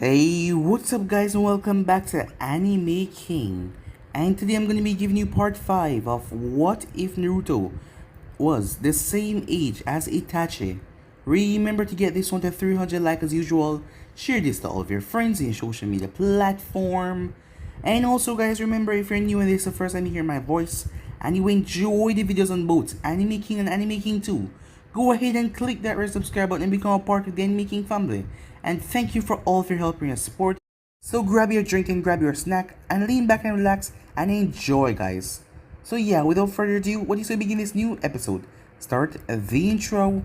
Hey, what's up guys and welcome back to Anime King. And today I'm going to be giving you part 5 of What If Naruto was the same age as Itachi. Remember to get this one to 300 likes as usual. Share this to all of your friends in your social media platform. And also guys, remember if you're new and this is the first time you hear my voice and you enjoy the videos on both Anime King and Anime King 2, go ahead and click that red subscribe button and become a part of the Anime King family. And thank you for all of your help and your support. So grab your drink and grab your snack and lean back and relax and enjoy guys. So yeah, without further ado, what is to begin this new episode? Start the intro.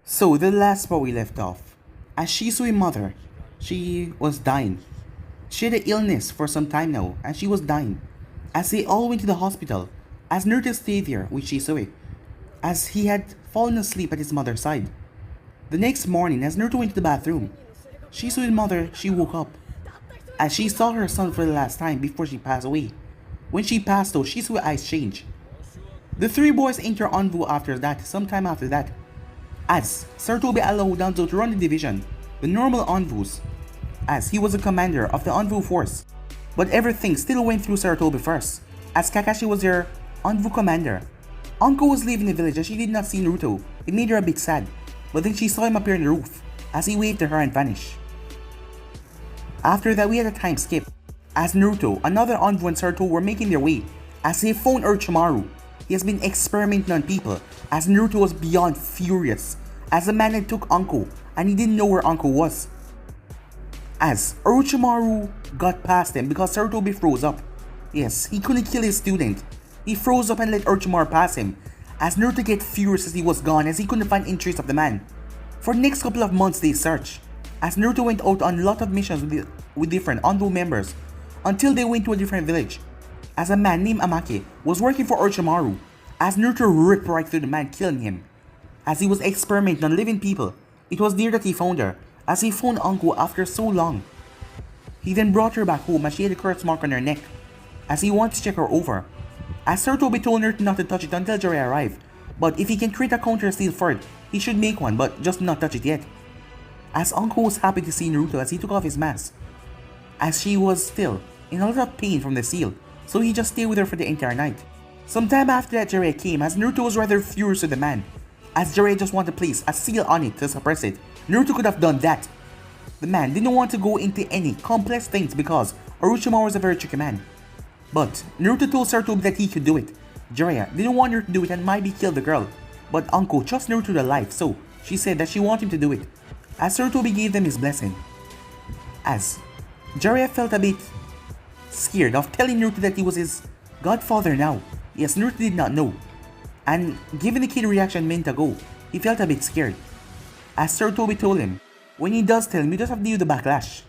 So the last part we left off, as Shisui mother, she was dying. She had an illness for some time now, and she was dying. As they all went to the hospital, as Naruto stayed there with Shisui, as he had fallen asleep at his mother's side. The next morning, as Naruto went to the bathroom, Shisui's mother, she woke up, as she saw her son for the last time before she passed away. When she passed though, Shisui's eyes changed. The three boys enter Anbu after that, sometime after that, as Sarutobi allowed Danzo to run the division, the normal Anbus, as he was the commander of the Anbu force. But everything still went through Sarutobi first, as Kakashi was their Anbu commander. Anko was leaving the village as she did not see Naruto. It made her a bit sad, but then she saw him appear on the roof, as he waved to her and vanished. After that we had a time skip, as Naruto, another Anbu and Sarutobi were making their way, as they found Orochimaru. He has been experimenting on people, as Naruto was beyond furious, as the man had took Anko and he didn't know where Anko was. As Orochimaru got past him because Sarutobi froze up. Yes, he couldn't kill his student. He froze up and let Orochimaru pass him, as Naruto get furious as he was gone as he couldn't find any trace of the man. For the next couple of months they searched, as Naruto went out on a lot of missions with different Anbu members, until they went to a different village. As a man named Amake was working for Orochimaru, as Naruto ripped right through the man, killing him. As he was experimenting on living people, it was there that he found her, as he found Anko after so long. He then brought her back home as she had a curse mark on her neck, as he wanted to check her over. As Sarutobi told her not to touch it until Jiraiya arrived, but if he can create a counter seal for it, he should make one, but just not touch it yet. As Anko was happy to see Naruto as he took off his mask, as she was still in a lot of pain from the seal, so he just stayed with her for the entire night. Sometime after that Jiraiya came, as Naruto was rather furious with the man, as Jiraiya just wanted to place a seal on it to suppress it. Naruto could have done that. The man didn't want to go into any complex things because Orochimaru was a very tricky man. But Naruto told Sarutobi that he could do it. Jiraiya didn't want her to do it and might be kill the girl, but Anko trusts Naruto to life, so she said that she wanted him to do it, as Sarutobi gave them his blessing. As Jiraiya felt a bit scared of telling Naruto that he was his godfather now. Yes, Naruto did not know, and given the kid reaction a minute ago, he felt a bit scared. As Sarutobi told him, when he does tell him, you just have to do the backlash.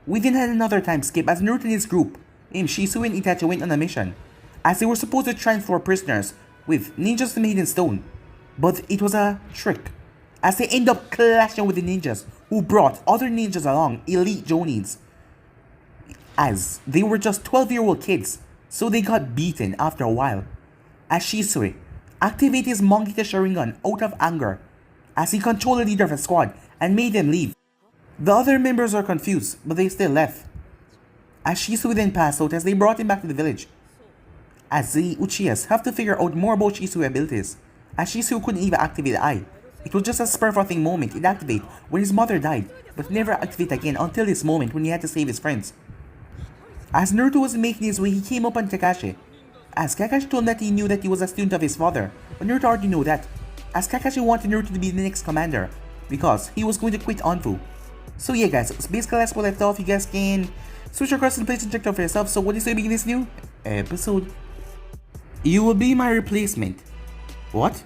We then had another time skip as Naruto and his group, named Shisui and Itachi, went on a mission, as they were supposed to transform prisoners with ninjas made in stone, but it was a trick, as they end up clashing with the ninjas who brought other ninjas along, elite Jonins, as they were just 12-year-old kids, so they got beaten after a while. As Shisui activated his Mangita Sharingan out of anger, as he controlled the leader of the squad and made them leave. The other members were confused, but they still left. As Shisui then passed out as they brought him back to the village. As the Uchihas have to figure out more about Shisui's abilities, as Shisui couldn't even activate the eye. It was just a spur-of-a-thing moment it activated when his mother died, but never activate again until this moment when he had to save his friends. As Naruto was making his way, he came up on Kakashi. As Kakashi told him that he knew that he was a student of his father, but Naruto already knew that, as Kakashi wanted Naruto to be the next commander, because he was going to quit Anbu. So yeah guys, so basically that's what I left off. You guys can switch across to the place and check it out for yourself. So what is going to begin this new episode? You will be my replacement. What?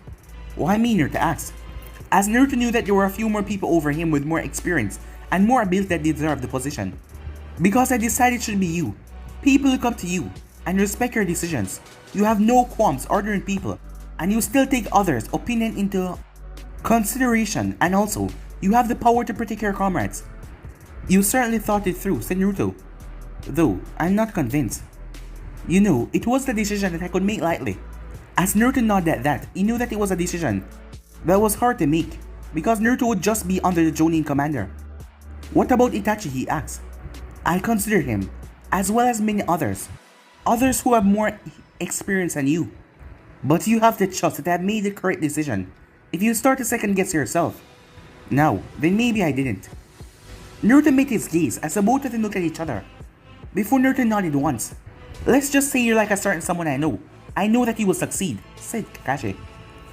Why me, Naruto asked. As Naruto knew that there were a few more people over him with more experience and more ability that deserved the position. Because I decided it should be you. People look up to you and respect your decisions. You have no qualms ordering people, and you still take others' opinion into consideration, and also, you have the power to protect your comrades. You certainly thought it through, said Naruto. Though, I'm not convinced. You know, it was the decision that I could make lightly. As Naruto nodded at that, he knew that it was a decision that was hard to make, because Naruto would just be under the Jonin commander. What about Itachi, he asked. I consider him, as well as many others who have more experience than you. But you have to trust that I have made the correct decision. If you start to second guess yourself, now, then maybe I didn't. Naruto made his gaze as the both of them looked at each other. Before Naruto nodded once. Let's just say you're like a certain someone I know. I know that you will succeed, said Kakashi.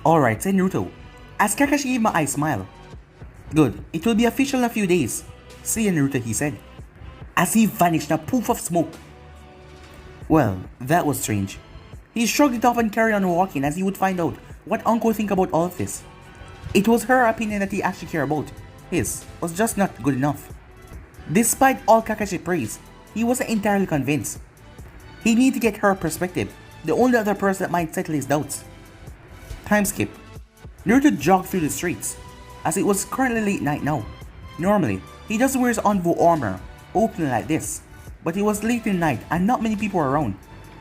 Alright, said Naruto, as Kakashi gave my eye a smile. Good, it will be official in a few days. See you, Naruto, he said, as he vanished in a poof of smoke. Well, that was strange. He shrugged it off and carried on walking as he would find out what Anko think about all of this. It was her opinion that he actually cared about. His was just not good enough. Despite all Kakashi praise, he wasn't entirely convinced. He needed to get her perspective, the only other person that might settle his doubts. Time skip. Naruto jogged through the streets, as it was currently late night now. Normally, he doesn't wear his Anbu armor openly like this, but it was late in the night and not many people were around.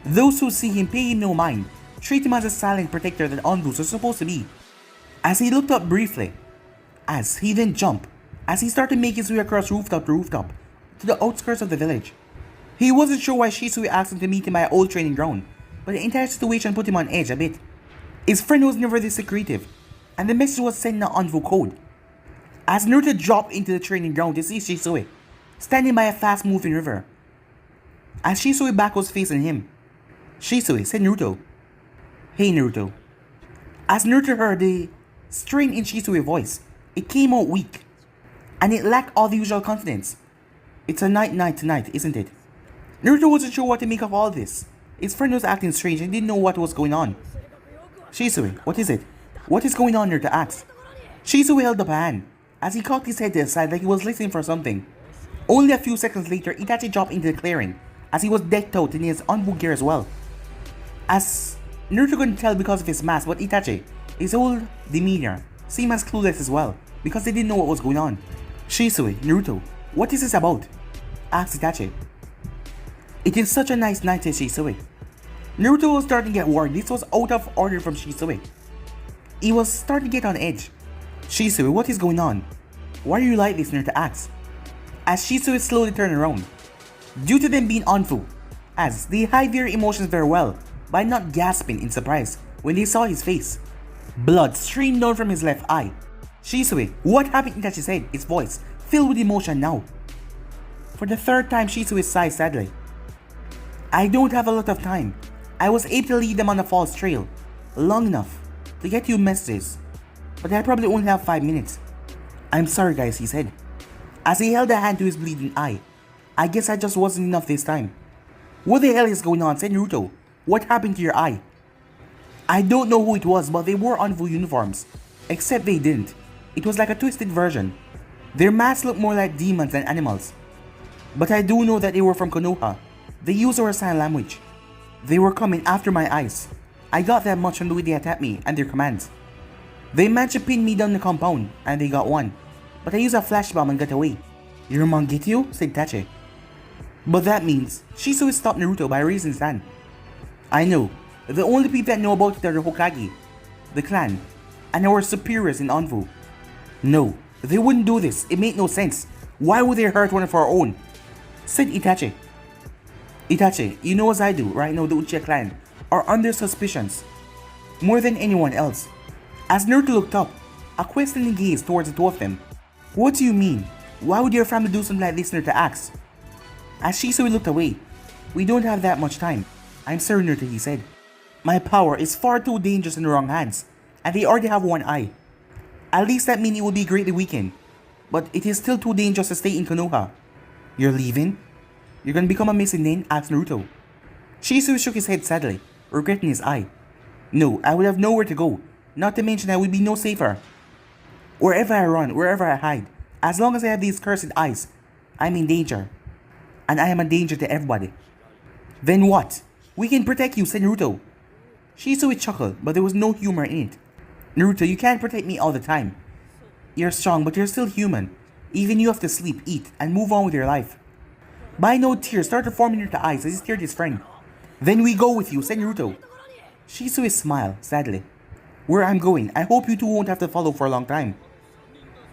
Those who see him pay him no mind, treat him as a silent protector that Anbus are supposed to be. As he looked up briefly, as he then jumped, as he started making his way across rooftop to rooftop, to the outskirts of the village. He wasn't sure why Shisui asked him to meet him at old training ground, but the entire situation put him on edge a bit. His friend was never this secretive, and the message was sent in an Anbu code. As Naruto dropped into the training ground to see Shisui, standing by a fast-moving river. As Shisui back was facing him. Shisui, said Naruto. Hey Naruto. As Naruto heard the strain in Shisui's voice, it came out weak, and it lacked all the usual confidence. It's a night tonight, isn't it? Naruto wasn't sure what to make of all this. His friend was acting strange and didn't know what was going on. Shisui, what is it? What is going on, Naruto asked. Shisui held up a hand, as he cocked his head to the side like he was listening for something. Only a few seconds later, Itachi dropped into the clearing, as he was decked out in his Anbu gear as well. As Naruto couldn't tell because of his mask, but Itachi, his whole demeanor, seemed as clueless as well, because they didn't know what was going on. Shisui, Naruto, what is this about? Asked Itachi. It is such a nice night, said Shisui. Naruto was starting to get worried. This was out of order from Shisui. He was starting to get on edge. Shisui, what is going on? Why are you like this, Naruto asked. As Shisui slowly turned around. Due to them being Anbu, as they hide their emotions very well by not gasping in surprise when they saw his face. Blood streamed down from his left eye. Shisui, what happened? Itachi said, his voice filled with emotion now. For the third time, Shisui sighed sadly. I don't have a lot of time. I was able to lead them on a false trail, long enough to get you messages, but I probably only have 5 minutes. I'm sorry guys, he said, as he held a hand to his bleeding eye. I guess I just wasn't enough this time. What the hell is going on, said Naruto. What happened to your eye? I don't know who it was, but they wore Anbu uniforms. Except they didn't. It was like a twisted version. Their masks looked more like demons than animals. But I do know that they were from Konoha. They used our sign language. They were coming after my eyes. I got that much from the way they attacked me and their commands. They managed to pin me down the compound, and they got one. But I used a flash bomb and got away. Your mom get you? Said Itachi. But that means Shisui stopped Naruto by raising his hand. I know. The only people that know about it are the Hokage, the clan, and our superiors in Anbu. No, they wouldn't do this. It made no sense. Why would they hurt one of our own? Said Itachi. Itachi, you know as I do, right now the Uchiha clan are under suspicions, more than anyone else. As Naruto looked up, a questioning gaze towards the two of them. What do you mean? Why would your family do something like this, Naruto asked. As Shisui looked away, we don't have that much time. I'm sorry, Naruto, he said. My power is far too dangerous in the wrong hands, and they already have one eye. At least that means it will be greatly weakened, but it is still too dangerous to stay in Konoha. You're leaving? You're gonna become a missing nin? Asked Naruto. Shisui shook his head sadly, regretting his eye. No, I would have nowhere to go. Not to mention I will be no safer. Wherever I run, wherever I hide, as long as I have these cursed eyes, I'm in danger. And I am a danger to everybody. Then what? We can protect you, said Naruto. Shisui chuckled, but there was no humor in it. Naruto, you can't protect me all the time. You're strong, but you're still human. Even you have to sleep, eat, and move on with your life. By no tears started forming into eyes as he stared at his friend. Then we go with you, said Naruto. Shisui smiled, sadly. Where I'm going, I hope you two won't have to follow for a long time.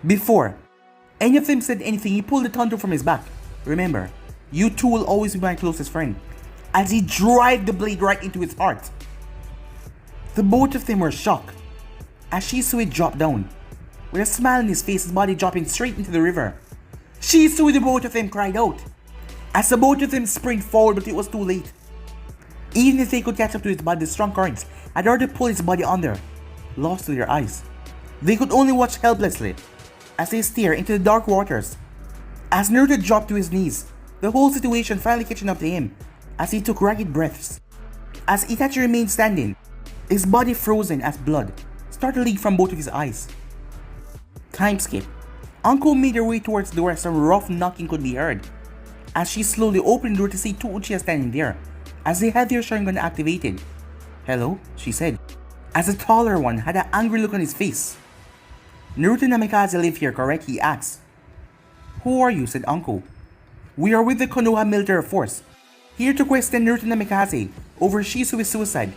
Before any of them said anything, he pulled the thunder from his back. Remember, you two will always be my closest friend. As he drove the blade right into his heart. The both of them were shocked. As Shisui dropped down. With a smile on his face, his body dropping straight into the river. Shisui, the both of them cried out. As the both of them sprinted forward, but it was too late. Even if they could catch up to his body, the strong currents had already pulled his body under, lost to their eyes. They could only watch helplessly as they stared into the dark waters. As Naruto dropped to his knees, the whole situation finally catching up to him as he took ragged breaths. As Itachi remained standing, his body frozen as blood started to leak from both of his eyes. Time skip. Anko made her way towards the door as some rough knocking could be heard. As she slowly opened the door to see two Uchiha standing there, as they had their Sharingan activated. Hello, she said, as the taller one had an angry look on his face. Naruto and Namikaze live here, correct? He asked. Who are you? Said Anko. We are with the Konoha military force, here to question Naruto and Namikaze over Shisui's suicide.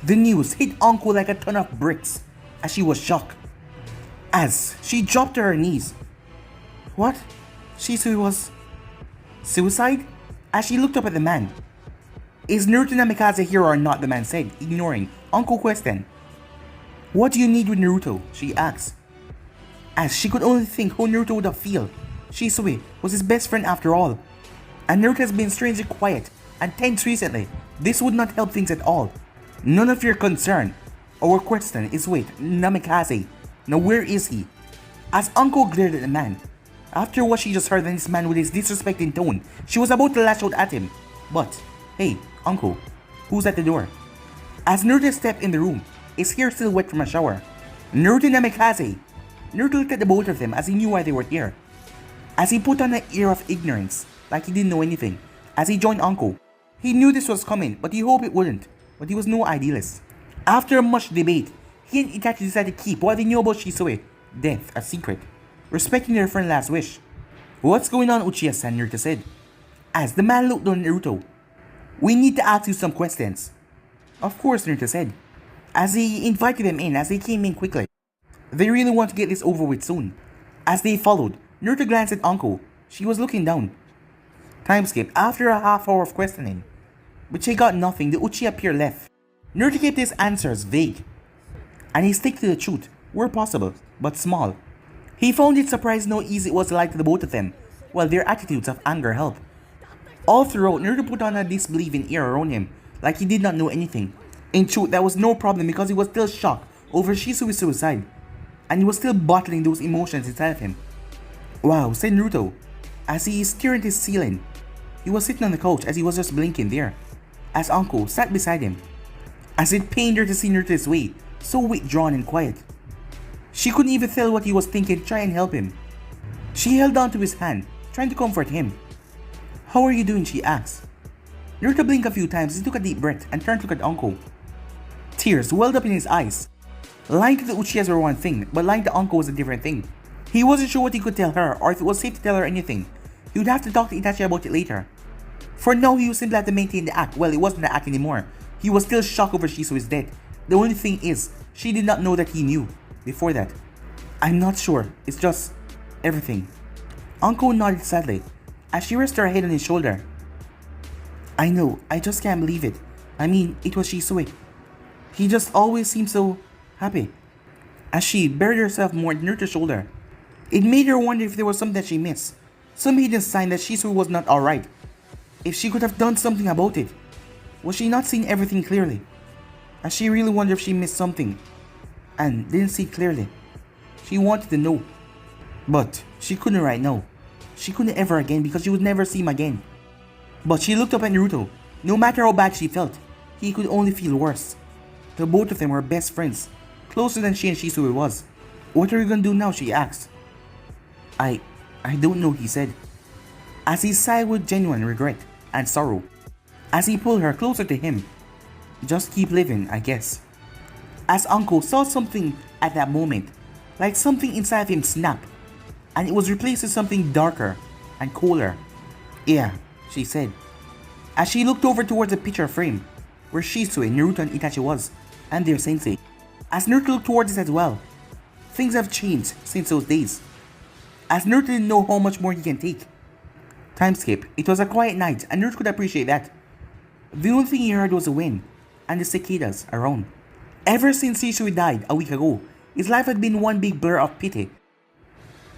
The news hit Anko like a ton of bricks, as she was shocked. As she dropped to her knees. What? Shisui was... suicide? As she looked up at the man. Is Naruto Namikaze here or not? The man said, ignoring Anko's question. What do you need with Naruto? She asked. As she could only think how Naruto would have felt. Shisui was his best friend after all. And Naruto has been strangely quiet and tense recently. This would not help things at all. None of your concern. Our question is with Namikaze. Now where is he? As Anko glared at the man. After what she just heard from this man with his disrespecting tone, she was about to lash out at him. But, hey, Anko, who's at the door? As Naruto stepped in the room, his hair still wet from a shower. Naruto and Namikaze. Naruto looked at the both of them as he knew why they were here. As he put on an air of ignorance, like he didn't know anything, as he joined Anko. He knew this was coming, but he hoped it wouldn't. But he was no idealist. After much debate, he and Itachi decided to keep what they knew about Shisui, death, a secret, respecting their friend's last wish. What's going on, Uchiha-san? Naruto said. As the man looked on Naruto. We need to ask you some questions. Of course, Naruto said, as he invited them in as they came in quickly. They really want to get this over with soon. As they followed, Naruto glanced at Anko. She was looking down. Time skip. After a half hour of questioning, but she got nothing, the Uchiha peer left. Naruto kept his answers vague, and he stuck to the truth, where possible, but small. He found it surprising how easy it was to lie to the both of them, while their attitudes of anger helped. All throughout, Naruto put on a disbelieving air around him, like he did not know anything. In truth, that was no problem because he was still shocked over Shisui's suicide, and he was still bottling those emotions inside of him. Wow, said Naruto, as he stared at his ceiling. He was sitting on the couch as he was just blinking there, as Anko sat beside him. As it pained her to see Naruto this way, so withdrawn and quiet. She couldn't even tell what he was thinking, try and help him. She held on to his hand, trying to comfort him. How are you doing? She asked. Naruto blinked a few times as he took a deep breath and turned to look at Anko. Tears welled up in his eyes. Lying to the Uchihas were one thing, but lying to Anko was a different thing. He wasn't sure what he could tell her or if it was safe to tell her anything. He would have to talk to Itachi about it later. For now, he would simply have to maintain the act. Well, it wasn't the act anymore. He was still shocked over Shisui's death. The only thing is, she did not know that he knew before that. I'm not sure. It's just everything. Anko nodded sadly as she rested her head on his shoulder. I know. I just can't believe it. I mean, it was Shisui. He just always seemed so happy. As she buried herself more near Naruto's shoulder, it made her wonder if there was something that she missed. Some hidden sign that Shisui was not alright. If she could have done something about it. Was she not seeing everything clearly? As she really wondered if she missed something and didn't see clearly. She wanted to know. But she couldn't right now. She couldn't ever again because she would never see him again. But she looked up at Naruto. No matter how bad she felt, he could only feel worse. The both of them were best friends, closer than she and Shisui was. What are you gonna do now? She asked. I don't know, he said, as he sighed with genuine regret and sorrow, as he pulled her closer to him. Just keep living, I guess. As Anko saw something at that moment, like something inside him snap, and it was replaced with something darker and colder. Yeah, she said, as she looked over towards the picture frame where Shisui, Naruto, and Itachi was, and their sensei. As Naruto looked towards it as well. Things have changed since those days, as Naruto didn't know how much more he can take. Time skip. It was a quiet night, and Naruto could appreciate that. The only thing he heard was the wind and the cicadas around. Ever since Shisui died a week ago, his life had been one big blur of pity.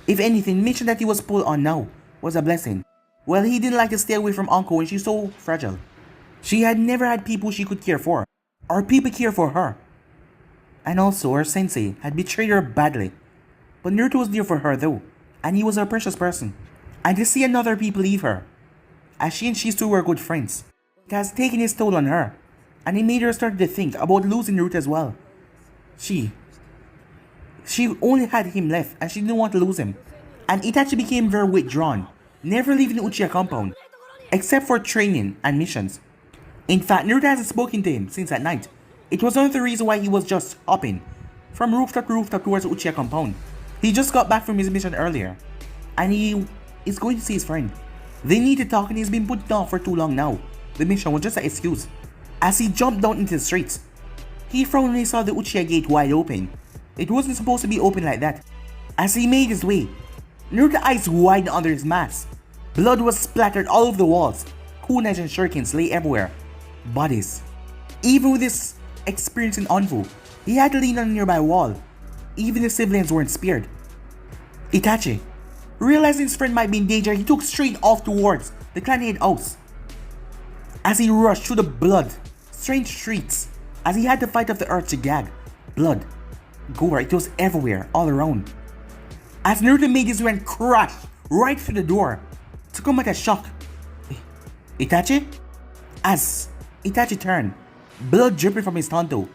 If anything, mission that he was pulled on now was a blessing. Well, he didn't like to stay away from Anko when she's so fragile. She had never had people she could care for, or people care for her. And also, her sensei had betrayed her badly. But Naruto was there for her though, and he was her precious person. And to see another people leave her, as she and Shisui were good friends, it has taken its toll on her, and it made her start to think about losing Naruto as well. She only had him left, and she didn't want to lose him. And Itachi became very withdrawn, never leaving the Uchiha compound, except for training and missions. In fact, Naruto hasn't spoken to him since that night. It was one of the reasons why he was just hopping from rooftop to rooftop towards the Uchiha compound. He just got back from his mission earlier, and he is going to see his friend. They need to talk, and he's been put down for too long now. The mission was just an excuse. As he jumped down into the streets, he frowned when he saw the Uchiha gate wide open. It wasn't supposed to be open like that. As he made his way, Naruto's eyes widened under his mask. Blood was splattered all over the walls. Kunais and shurikens lay everywhere. Bodies. Even with his experience in Anbu, he had to lean on a nearby wall. Even the civilians weren't spared. Itachi, realizing his friend might be in danger, he took straight off towards the clan head house. As he rushed through the blood-stained streets, as he had to fight off the urge to gag. Blood. Gore, it was everywhere, all around. As Naruto made his way and crashed right through the door, to come at a shock. Itachi? As Itachi turned, blood dripping from his tanto,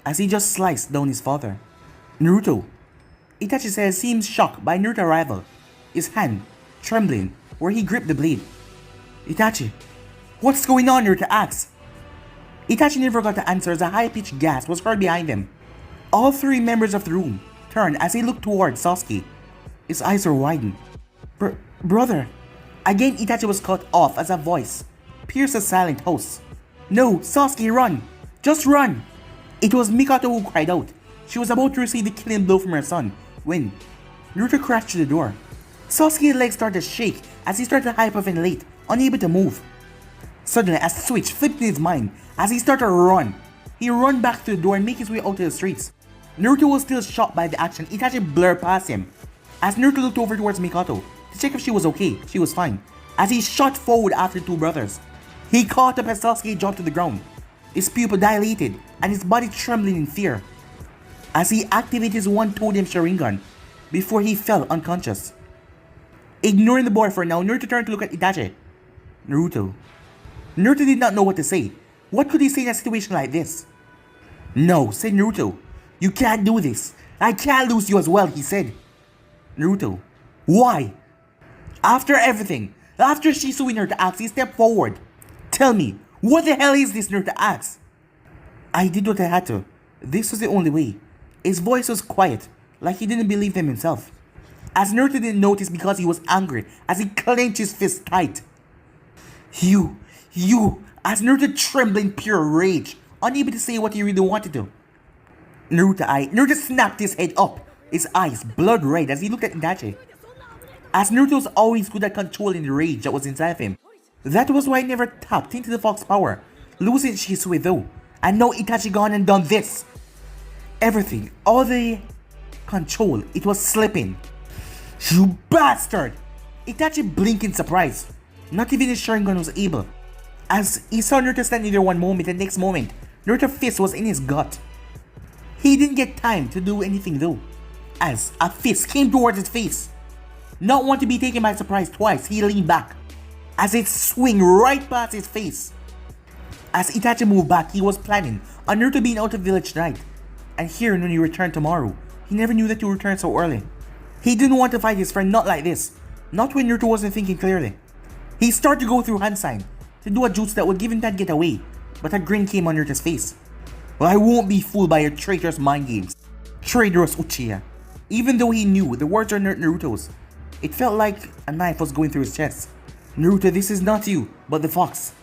as he just sliced down his father. Naruto. Itachi says seems shocked by Naruto's arrival, his hand trembling where he gripped the blade. Itachi, what's going on? Naruto asked. Itachi never got the answer as a high-pitched gasp was heard behind them. All three members of the room turned as he looked towards Sasuke. His eyes were widened. Brother. Again Itachi was cut off as a voice pierced the silent house. No, Sasuke, run! Just run! It was Mikoto who cried out. She was about to receive the killing blow from her son when Naruto crashed through the door. Sasuke's legs started to shake as he started to hyperventilate, unable to move. Suddenly, a switch flipped in his mind as he started to run. He ran back to the door and made his way out to the streets. Naruto was still shocked by the action. Itachi blurred past him. As Naruto looked over towards Mikoto to check if she was okay, she was fine. As he shot forward after the two brothers, he caught up as Sasuke dropped to the ground. His pupil dilated and his body trembling in fear, as he activated his one-totem Sharingan before he fell unconscious. Ignoring the boy for now, Naruto turned to look at Itachi. Naruto did not know what to say. What could he say in a situation like this? No, said Naruto. You can't do this. I can't lose you as well, he said. Naruto, why? After everything, after Shisui and Naruto asked, he stepped forward. Tell me, what the hell is this? Naruto asked. I did what I had to. This was the only way. His voice was quiet, like he didn't believe them himself. As Naruto didn't notice because he was angry, as he clenched his fist tight. You, as Naruto trembled in pure rage, unable to say what he really wanted to. Naruto snapped his head up, his eyes blood red as he looked at Itachi. As Naruto was always good at controlling the rage that was inside of him. That was why he never tapped into the Fox power, losing Shisui though. And now Itachi gone and done this. Everything, all the control, it was slipping. You bastard! Itachi blinked in surprise. Not even his Sharingan was able. As he saw Naruto standing there one moment and next moment, Naruto's fist was in his gut. He didn't get time to do anything though, as a fist came towards his face. Not want to be taken by surprise twice, he leaned back, as it swung right past his face. As Itachi moved back, he was planning on Naruto being out of the village tonight. And here when you return tomorrow, he never knew that you returned so early. He didn't want to fight his friend, not like this. Not when Naruto wasn't thinking clearly. He started to go through hand sign to do a jutsu that would give him that get away, but a grin came on Naruto's face. Well, I won't be fooled by your traitorous mind games. Traitorous Uchiha. Even though he knew the words are Naruto's, it felt like a knife was going through his chest. Naruto, this is not you, but the fox.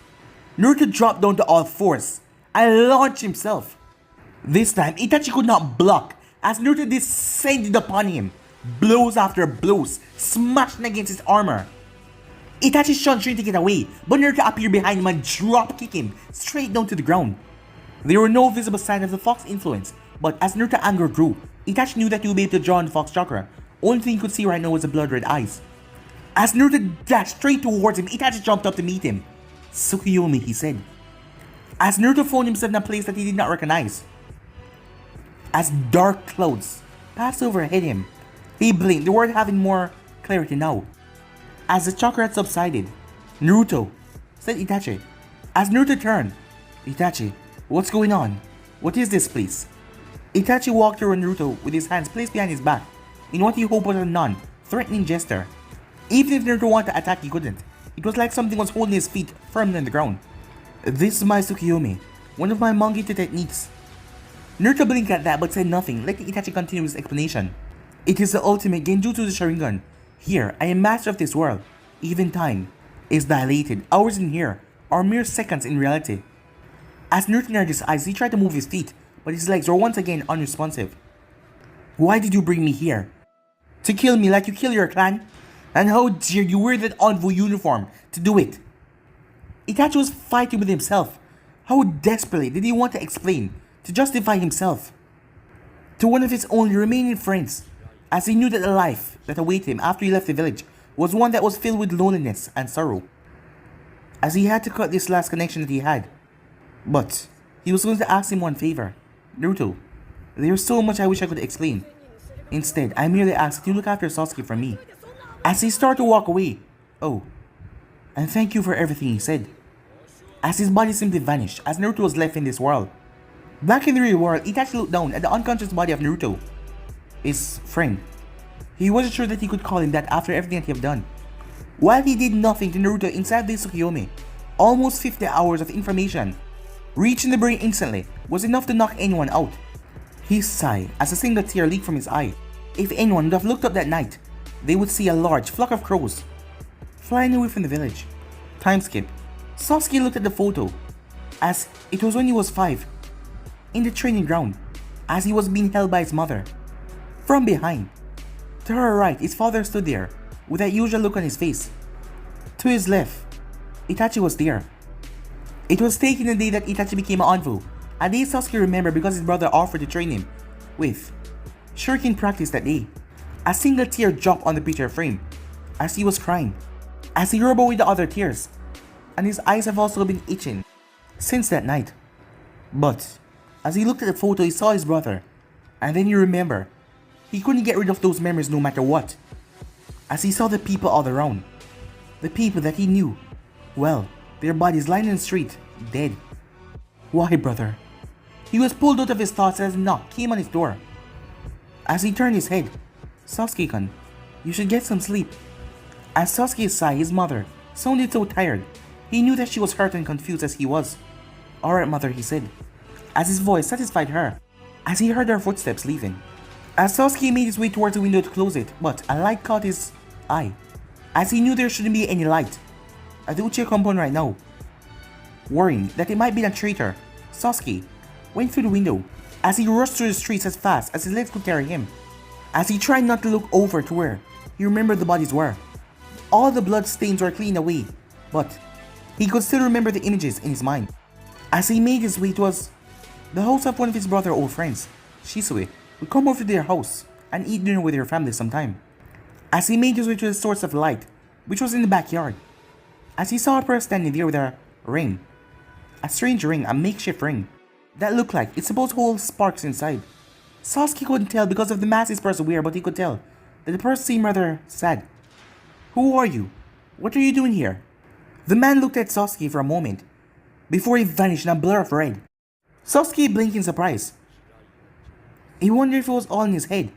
Naruto dropped down to all fours and launched himself. This time, Itachi could not block as Naruto descended upon him. Blows after blows, smashing against his armor. Itachi shot straight to get away, but Naruto appeared behind him and drop kicked him straight down to the ground. There were no visible signs of the fox influence, but as Naruto's anger grew, Itachi knew that he would be able to draw on the fox chakra. Only thing he could see right now was the blood red eyes. As Naruto dashed straight towards him, Itachi jumped up to meet him. Tsukuyomi, he said. As Naruto found himself in a place that he did not recognize. As dark clouds passed overhead him, he blinked, the world having more clarity now. As the chakra had subsided, Naruto, said Itachi. As Naruto turned, Itachi, what's going on? What is this place? Itachi walked toward Naruto with his hands placed behind his back, in what he hoped was a non-threatening gesture. Even if Naruto wanted to attack, he couldn't. It was like something was holding his feet firmly on the ground. This is my Tsukuyomi, one of my Mangekyo techniques. Naruto blinked at that but said nothing, letting Itachi continue his explanation. It is the ultimate Genjutsu the Sharingan. Here, I am master of this world. Even time is dilated. Hours in here are mere seconds in reality. As Naruto narrowed his eyes, he tried to move his feet, but his legs were once again unresponsive. Why did you bring me here? To kill me like you kill your clan? And how dare you wear that Anbu uniform to do it? Itachi was fighting with himself. How desperately did he want to explain, to justify himself to one of his only remaining friends, as he knew that the life that awaited him after he left the village was one that was filled with loneliness and sorrow, as he had to cut this last connection that he had. But he was going to ask him one favor. Naruto, there's so much I wish I could explain. Instead, I merely ask that you look after Sasuke for me. As he started to walk away, oh, and thank you for everything, he said. As his body simply vanished, as Naruto was left in this world. Back in the real world, Itachi looked down at the unconscious body of Naruto, his friend. He wasn't sure that he could call him that after everything that he had done. While he did nothing to Naruto inside the Tsukuyomi, almost 50 hours of information reaching the brain instantly was enough to knock anyone out. He sighed as a single tear leaked from his eye. If anyone would have looked up that night, they would see a large flock of crows flying away from the village. Time skip. Sasuke looked at the photo, as it was when he was 5, in the training ground, as he was being held by his mother. From behind, to her right, his father stood there, with that usual look on his face. To his left, Itachi was there. It was taken the day that Itachi became an Anbu, a day Sasuke remembered because his brother offered to train him with shuriken practice that day. A single tear dropped on the picture frame, as he was crying, as he rubbed away the other tears, and his eyes have also been itching since that night. But as he looked at the photo, he saw his brother, and then he remembered he couldn't get rid of those memories no matter what. As he saw the people all around, the people that he knew, well, their bodies lying in the street, dead. Why, brother? He was pulled out of his thoughts as a knock came on his door. As he turned his head, Sasuke-kun, you should get some sleep. As Sasuke sighed, his mother sounded so tired. He knew that she was hurt and confused as he was. Alright, mother, he said, as his voice satisfied her, as he heard her footsteps leaving. As Sasuke made his way towards the window to close it, but a light caught his eye, as he knew there shouldn't be any light at the Uchiha compound right now. Worrying that it might be a traitor, Sasuke went through the window as he rushed through the streets as fast as his legs could carry him. As he tried not to look over to where he remembered the bodies were. All the blood stains were cleaned away, but he could still remember the images in his mind. As he made his way towards the house of one of his brother's old friends, Shisui would come over to their house and eat dinner with their family sometime. As he made his way to the source of light, which was in the backyard, as he saw a person standing there with a ring, a strange ring, a makeshift ring, that looked like it's supposed to hold sparks inside. Sasuke couldn't tell because of the mask his person wear, but he could tell that the person seemed rather sad. Who are you? What are you doing here? The man looked at Sasuke for a moment, before he vanished in a blur of red. Sasuke blinked in surprise. He wondered if it was all in his head.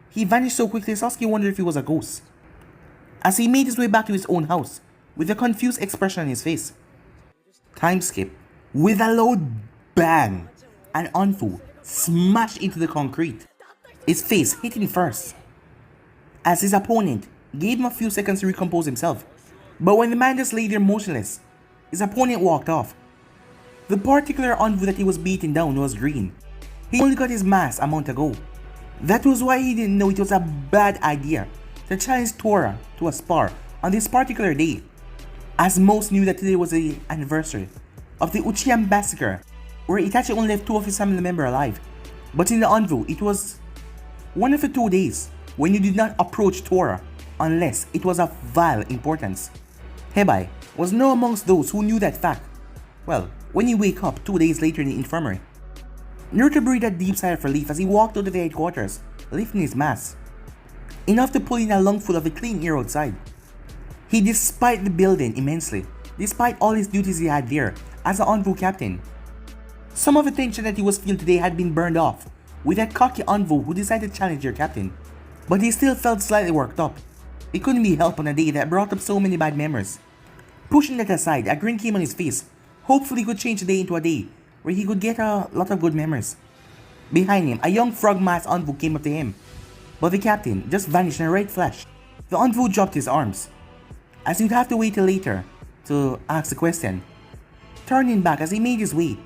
He vanished so quickly, Sasuke wondered if he was a ghost. As he made his way back to his own house, with a confused expression on his face. Time skip. With a loud bang, and Anbu smashed into the concrete, his face hitting first. As his opponent gave him a few seconds to recompose himself, but when the man just lay there motionless, his opponent walked off. The particular Anbu that he was beating down was green. He only got his mask a month ago. That was why he didn't know it was a bad idea to challenge Tora to a spar on this particular day, as most knew that today was the anniversary of the Uchiha massacre, where Itachi only left 2 of his family members alive. But in the Anbu, it was one of the 2 days when you did not approach Tora unless it was of vile importance. Hebai was no amongst those who knew that fact. Well, when you wake up 2 days later in the infirmary, Naruto breathed a deep sigh of relief as he walked out of the headquarters, lifting his mask, enough to pull in a lungful of the clean air outside. He despised the building immensely, despite all his duties he had there as an Anbu captain. Some of the tension that he was feeling today had been burned off with that cocky Anbu who decided to challenge their captain, but he still felt slightly worked up. It couldn't be helped on a day that brought up so many bad memories. Pushing that aside, a grin came on his face. Hopefully he could change the day into a day where he could get a lot of good memories. Behind him, a young frog-masked Anbu came up to him, but the captain just vanished in a red flash. The Anbu dropped his arms, as he'd have to wait till later to ask the question. Turning back as he made his way,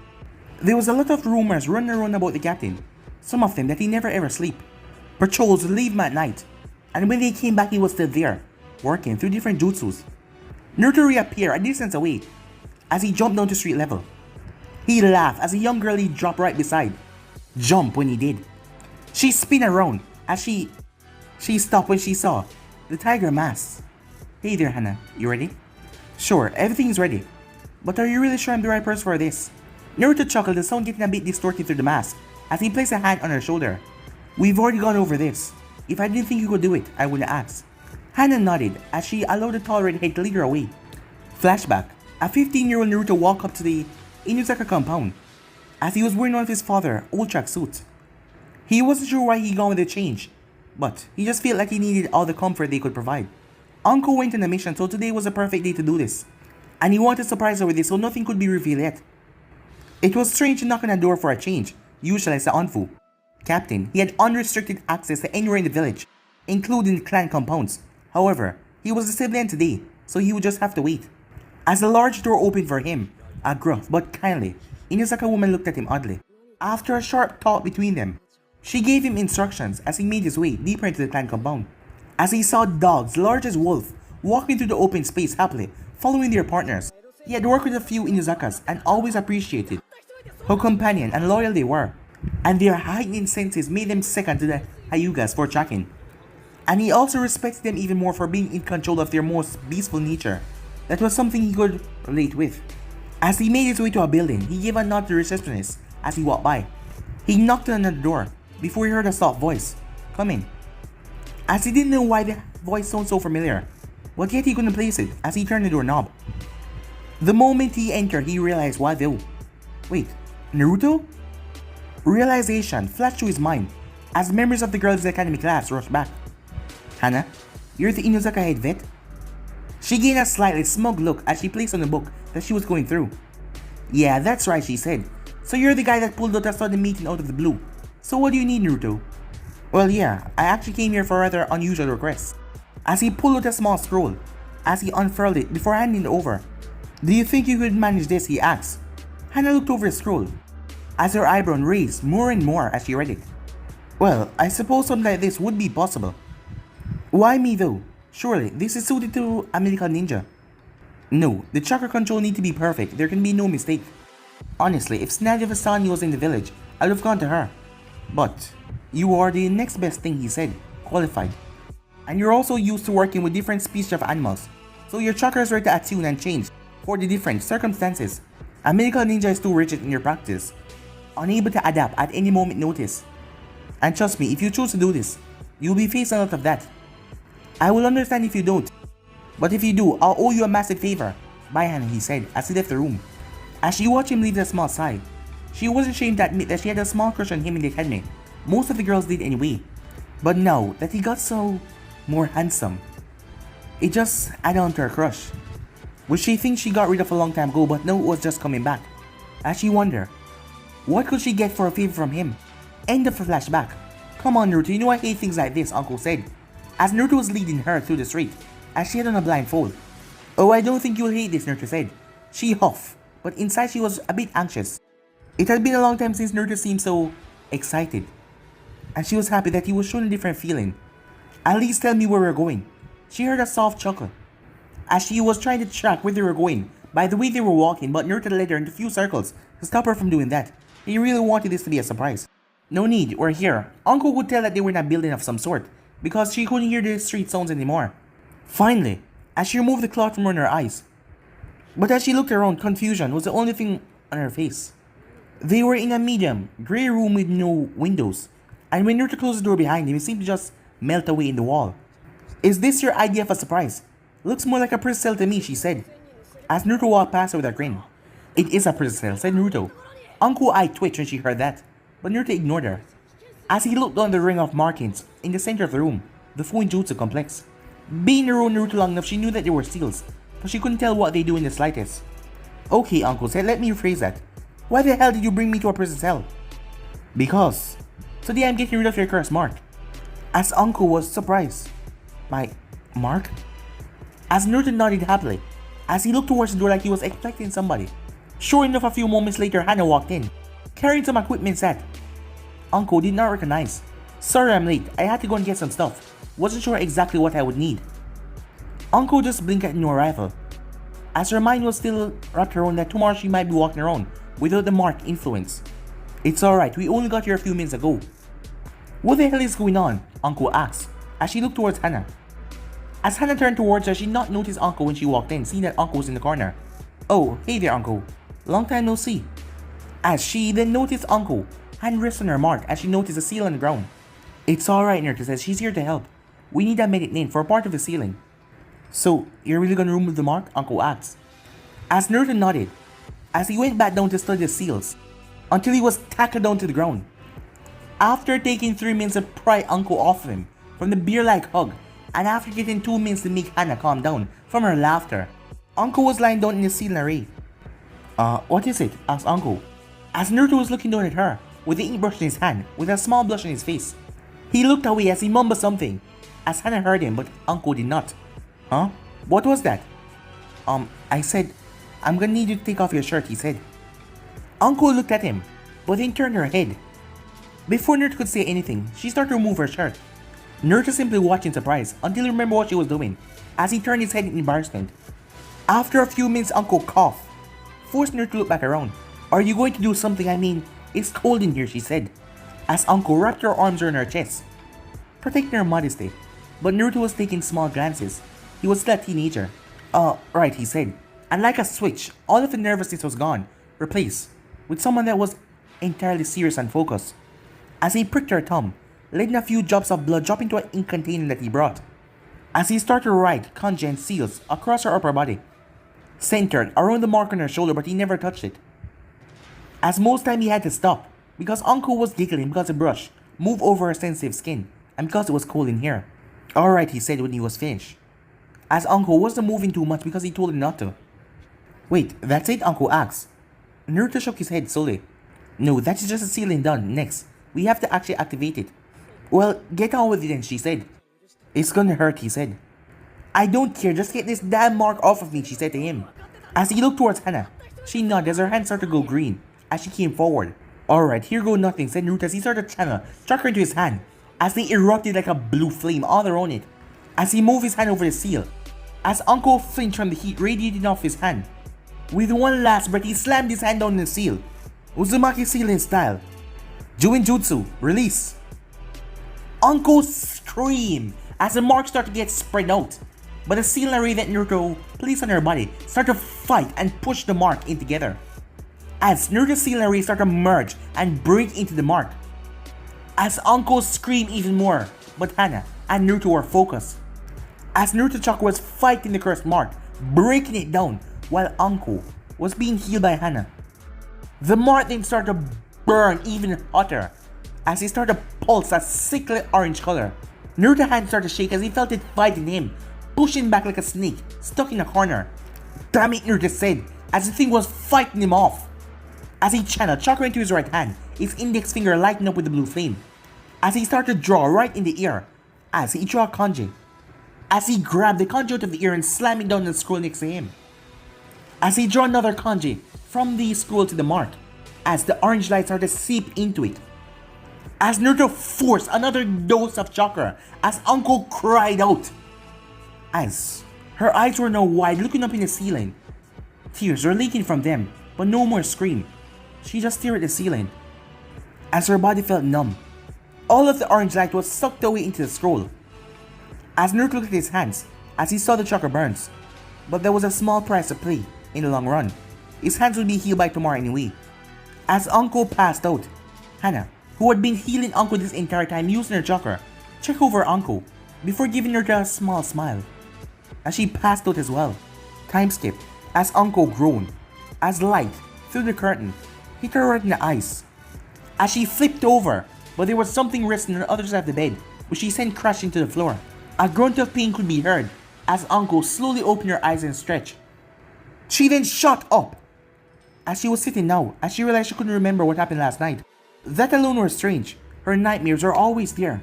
there was a lot of rumors running around about the captain, some of them that he never ever sleep. Patrols would leave him at night, and when they came back he was still there, working through different jutsus. Naruto reappeared a distance away as he jumped down to street level. He laughed as a young girl he dropped right beside jumped when he did. She spun around as she stopped when she saw the tiger mask. Hey there, Hannah, you ready? Sure, everything's ready. But are you really sure I'm the right person for this? Naruto chuckled, the sound getting a bit distorted through the mask as he placed a hand on her shoulder. We've already gone over this. If I didn't think you could do it, I wouldn't ask. Hannah nodded as she allowed the tall redhead to lead her away. Flashback. A 15-year-old Naruto walked up to the Inuzaka compound as he was wearing one of his father's old track suits. He wasn't sure why he gone with the change, but he just felt like he needed all the comfort they could provide. Anko went on a mission, so today was a perfect day to do this, and he wanted to surprise her with this so nothing could be revealed yet. It was strange to knock on a door for a change, usually as the Anbu captain. He had unrestricted access to anywhere in the village, including the clan compounds. However, he was a civilian today, so he would just have to wait. As the large door opened for him, a gruff but kindly Inuzaka woman looked at him oddly. After a sharp talk between them, she gave him instructions as he made his way deeper into the clan compound. As he saw dogs large as wolf walking through the open space happily, following their partners. He had worked with a few Inuzakas and always appreciated how companion and loyal they were, and their heightened senses made them second to the Hyugas for tracking. And he also respected them even more for being in control of their most peaceful nature. That was something he could relate with. As he made his way to a building, he gave a nod to the receptionist as he walked by. He knocked on the door before he heard a soft voice. Come in. As he didn't know why the voice sounded so familiar, but yet he couldn't place it as he turned the doorknob. The moment he entered, he realized why though. Wait, Naruto? Realization flashed through his mind as members of the Girls' Academy class rushed back. Hannah, you're the Inuzaka head vet? She gave a slightly smug look as she placed on the book that she was going through. Yeah, that's right, she said. So you're the guy that pulled out a sudden meeting out of the blue. So what do you need, Naruto? Well, yeah, I actually came here for a rather unusual request. As he pulled out a small scroll, as he unfurled it before handing it over. Do you think you could manage this, he asked. Hannah looked over the scroll, as her eyebrow raised more and more as she read it. Well, I suppose something like this would be possible. Why me though? Surely, this is suited to a medical ninja. No, the chakra control need to be perfect, there can be no mistake. Honestly, if Snaddy Vasani was in the village, I would have gone to her. But, you are the next best thing, he said, qualified. And you're also used to working with different species of animals, so your chakras are to attune and change for the different circumstances. A medical ninja is too rigid in your practice, unable to adapt at any moment notice. And trust me, if you choose to do this, you'll be facing a lot of that. I will understand if you don't, but if you do, I'll owe you a massive favor. Bye, Hannah, he said as he left the room. As she watched him leave with a small sigh, she wasn't ashamed to admit that she had a small crush on him in the academy, Most of the girls did anyway. But now that he got so more handsome, it just added on to her crush, which she thinks she got rid of a long time ago, but now it was just coming back. As she wondered, what could she get for a favor from him? End of the flashback. Come on Naruto, you know I hate things like this, Uncle said, as Naruto was leading her through the street, as she had on a blindfold. Oh, I don't think you'll hate this, Naruto said. She huffed, but inside she was a bit anxious. It had been a long time since Naruto seemed so excited, and she was happy that he was showing a different feeling. At least tell me where we're going. She heard a soft chuckle, as she was trying to track where they were going by the way they were walking, but Naruto led her into a few circles to stop her from doing that. He really wanted this to be a surprise. No need, we're here. Anko could tell that they were in a building of some sort, because she couldn't hear the street sounds anymore. Finally, as she removed the cloth from her eyes. But as she looked around, confusion was the only thing on her face. They were in a medium, grey room with no windows, and when Naruto closed the door behind him, it seemed to just melt away in the wall. Is this your idea of a surprise? Looks more like a prison cell to me, she said, as Naruto walked past her with a grin. It is a prison cell, said Naruto. Anko's eye twitched when she heard that, but Naruto ignored her. As he looked down the ring of markings in the center of the room, the Fuinjutsu complex. Being around Naruto long enough, she knew that they were seals, but she couldn't tell what they do in the slightest. Okay, Anko said, let me rephrase that. Why the hell did you bring me to a prison cell? Because today I'm getting rid of your curse mark. As Anko was surprised. My mark? As Naruto nodded happily, as he looked towards the door like he was expecting somebody. Sure enough, a few moments later, Hana walked in, carrying some equipment set. Anko did not recognize. Sorry I'm late, I had to go and get some stuff. Wasn't sure exactly what I would need. Anko just blinked at new arrival, as her mind was still wrapped around that tomorrow she might be walking around without the mark influence. It's alright, we only got here a few minutes ago. What the hell is going on? Anko asked, as she looked towards Hana. As Hana turned towards her, she did not notice Anko when she walked in, seeing that Anko was in the corner. Oh, hey there Anko. Long time no see. As she then noticed Anko, hand rest on her mark as she noticed a seal on the ground. It's alright, Naruto says, she's here to help. We need a medic name for a part of the ceiling. So, you're really gonna remove the mark? Anko asked. As Naruto nodded, as he went back down to study the seals, until he was tackled down to the ground. After taking 3 minutes to pry Anko off of him from the bear-like hug, and after getting 2 minutes to make Hana calm down from her laughter, Anko was lying down in the ceiling array. What is it? Asked Anko, as Naruto was looking down at her, with the ink brush in his hand, with a small blush on his face. He looked away as he mumbled something, as Hana heard him, but Anko did not. Huh? What was that? I said, I'm gonna need you to take off your shirt, he said. Anko looked at him, but then turned her head. Before Naruto could say anything, she started to remove her shirt. Naruto simply watched in surprise until he remembered what she was doing, as he turned his head in embarrassment. After a few minutes, Anko coughed, forced Naruto to look back around. Are you going to do something? I mean, it's cold in here, she said, as Anko wrapped her arms around her chest, protecting her modesty. But Naruto was taking small glances. He was still a teenager. Right, he said, and like a switch, all of the nervousness was gone, replaced with someone that was entirely serious and focused. As he pricked her thumb, letting a few drops of blood drop into an ink container that he brought. As he started to write kanji and seals across her upper body, centered around the mark on her shoulder, but he never touched it. As most time he had to stop, because Anko was giggling because the brush moved over her sensitive skin, and because it was cold in here. Alright, he said when he was finished, as Anko wasn't moving too much because he told her not to. Wait, that's it? Anko asked. Naruto shook his head slowly. No, that is just a ceiling done. Next, we have to actually activate it. Well, get on with it then, she said. It's gonna hurt, he said. I don't care, just get this damn mark off of me, she said to him. As he looked towards Hana, she nodded as her hands started to go green as she came forward. Alright, here go nothing, said Naruto as he started to channel chakra into his hand, as they erupted like a blue flame all around it. As he moved his hand over the seal, as Anko flinched from the heat radiating off his hand. With one last breath, he slammed his hand on the seal. Uzumaki seal in style. Juinjutsu, release. Anko screamed as the mark started to get spread out, but the seal array that Naruto placed on her body started to fight and push the mark in together. As Naruto's seal array started to merge and break into the mark. As Anko screamed even more, but Hana and Naruto were focused. As Naruto chakra was fighting the cursed mark, breaking it down, while Anko was being healed by Hana. The mark then started to burn even hotter, as he started to pulse a sickly orange color. Naruto's hand started to shake as he felt it fighting him, pushing back like a snake, stuck in a corner. Damn it, Naruto said, as the thing was fighting him off. As he channeled chakra into his right hand, his index finger lighting up with the blue flame. As he started to draw right in the ear, as he drew a kanji. As he grabbed the kanji out of the ear and slammed it down on the scroll next to him. As he drew another kanji from the scroll to the mark, as the orange light started to seep into it. As Naruto forced another dose of chakra, as Anko cried out. As her eyes were now wide, looking up in the ceiling. Tears were leaking from them, but no more scream. She just stared at the ceiling. As her body felt numb, all of the orange light was sucked away into the scroll. As Naruto looked at his hands, as he saw the chakra burns, but there was a small price to pay in the long run. His hands would be healed by tomorrow anyway. As Anko passed out, Hana, who had been healing Anko this entire time using her chakra, checked over Anko before giving her a small smile. As she passed out as well, time skipped as Anko groaned, as light through the curtain hit her right in the eyes. As she flipped over, but there was something resting on the other side of the bed, which she sent crashing to the floor. A grunt of pain could be heard as Anko slowly opened her eyes and stretched. She then shot up. As she was sitting now, as she realized she couldn't remember what happened last night. That alone was strange. Her nightmares are always there,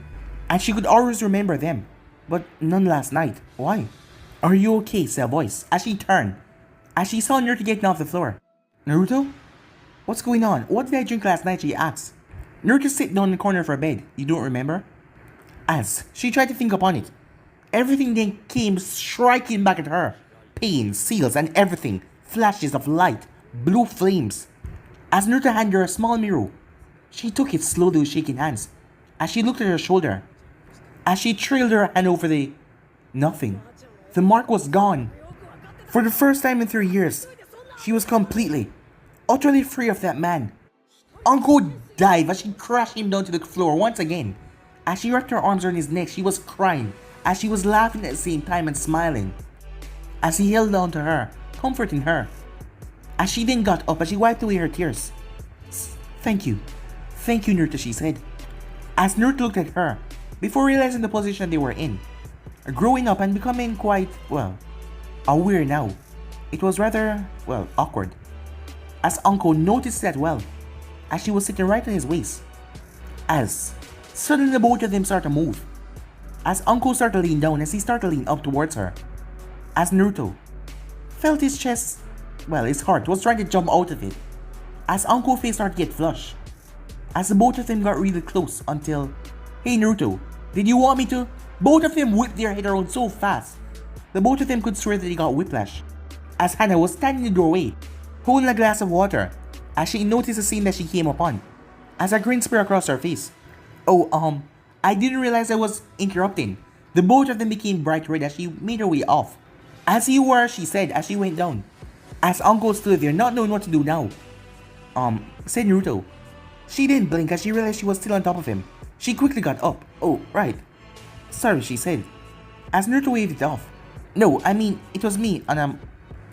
and she could always remember them, but none last night. Why? Are you okay? Said a voice as she turned, as she saw Naruto getting off the floor. Naruto? What's going on? What did I drink last night? She asked. Naruto sat down in the corner of her bed. You don't remember? As she tried to think upon it, everything then came striking back at her. Pain, seals, and everything. Flashes of light, blue flames. As Naruto handed her a small mirror, she took it slowly with shaking hands. As she looked at her shoulder, as she trailed her hand over the... nothing. The mark was gone. For the first time in 3 years, she was completely, utterly free of that man. Anko dived as she crashed him down to the floor once again. As she wrapped her arms around his neck, she was crying, as she was laughing at the same time and smiling. As he held on to her, comforting her. As she then got up, as she wiped away her tears. Thank you, Naruto, she said. As Naruto looked at her, before realizing the position they were in. Growing up and becoming quite, aware now. It was rather, awkward. As Anko noticed that as she was sitting right on his waist. As suddenly the both of them started to move. As Anko started to lean down, as he started to lean up towards her. As Naruto felt his chest, his heart was trying to jump out of it. As Anko's face started to get flushed. As the both of them got really close until, hey Naruto, did you want me to? Both of them whipped their head around so fast. The both of them could swear that they got whiplash. As Hana was standing in the doorway, holding a glass of water, as she noticed the scene that she came upon. As a grin spread across her face. Oh, I didn't realize I was interrupting. The both of them became bright red as she made her way off. As you were, she said as she went down. As Anko stood there not knowing what to do now. Said Naruto. She didn't blink as she realized she was still on top of him. She quickly got up. Oh, right. Sorry, she said. As Naruto waved it off. No, I mean, it was me, and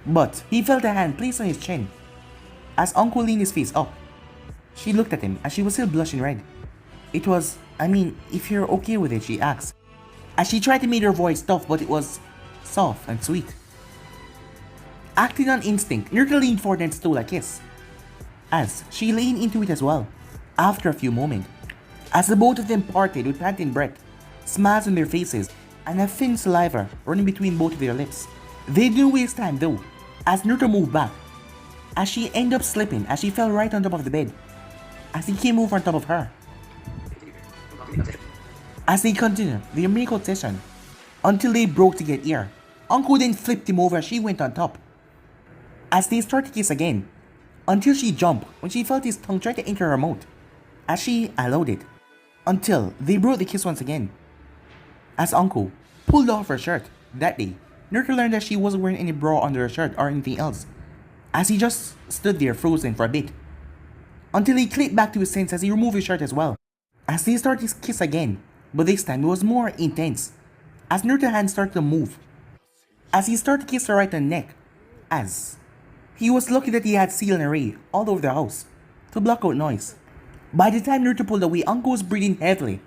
But he felt a hand placed on his chin. As Anko leaned his face up. She looked at him as she was still blushing red. It was, if you're okay with it, she asked. As she tried to make her voice tough, but it was soft and sweet. Acting on instinct, Naruto leaned forward and stole a kiss. As she leaned into it as well, after a few moments. As the both of them parted with panting breath, smiles on their faces, and a thin saliva running between both of their lips. They didn't waste time though, as Naruto moved back. As she ended up slipping as she fell right on top of the bed. As he came over on top of her. As they continued their miracle session, until they broke to get air. Anko then flipped him over as she went on top. As they started to kiss again, until she jumped when she felt his tongue try to enter her mouth. As she allowed it, until they broke the kiss once again. As Anko pulled off her shirt that day, Naruto learned that she wasn't wearing any bra under her shirt or anything else. As he just stood there frozen for a bit. Until he clicked back to his sense as he removed his shirt as well. As they started to kiss again, but this time it was more intense. As Naruto's hand started to move. As he started to kiss her right on the neck. As he was lucky that he had seal and array all over the house to block out noise. By the time Naruto pulled away, Anko was breathing heavily,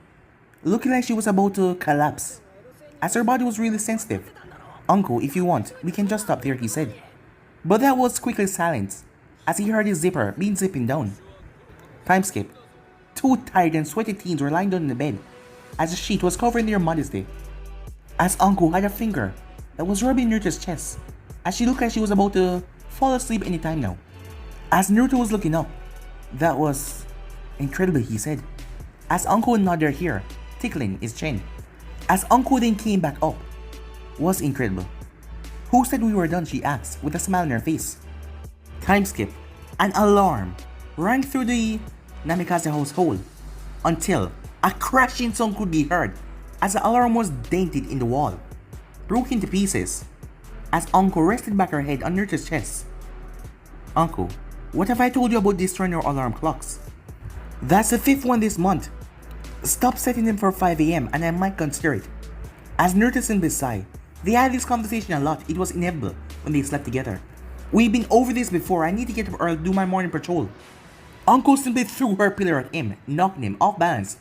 looking like she was about to collapse, as her body was really sensitive. "Anko, if you want, we can just stop there," he said. But that was quickly silenced, as he heard his zipper being zipping down. Time skip. Two tired and sweaty teens were lying down in the bed, as the sheet was covering their modesty. As Anko had a finger that was rubbing Naruto's chest, as she looked like she was about to fall asleep any time now. As Naruto was looking up, "That was incredible," he said, as Anko nodded her hair, tickling his chin. As Anko then came back up, "Was incredible. Who said we were done?" she asked, with a smile on her face. Time skip. An alarm rang through the Namikaze household until a crashing sound could be heard as the alarm was dented in the wall, broke into pieces, as Anko rested back her head on Naruto's chest. "Anko, what have I told you about destroying your alarm clocks? That's the 5th one this month. Stop setting them for 5 AM and I might consider it." As Naruto simply sighed. They had this conversation a lot. It was inevitable when they slept together. "We've been over this before. I need to get up early to do my morning patrol." Anko simply threw her pillow at him, knocking him off balance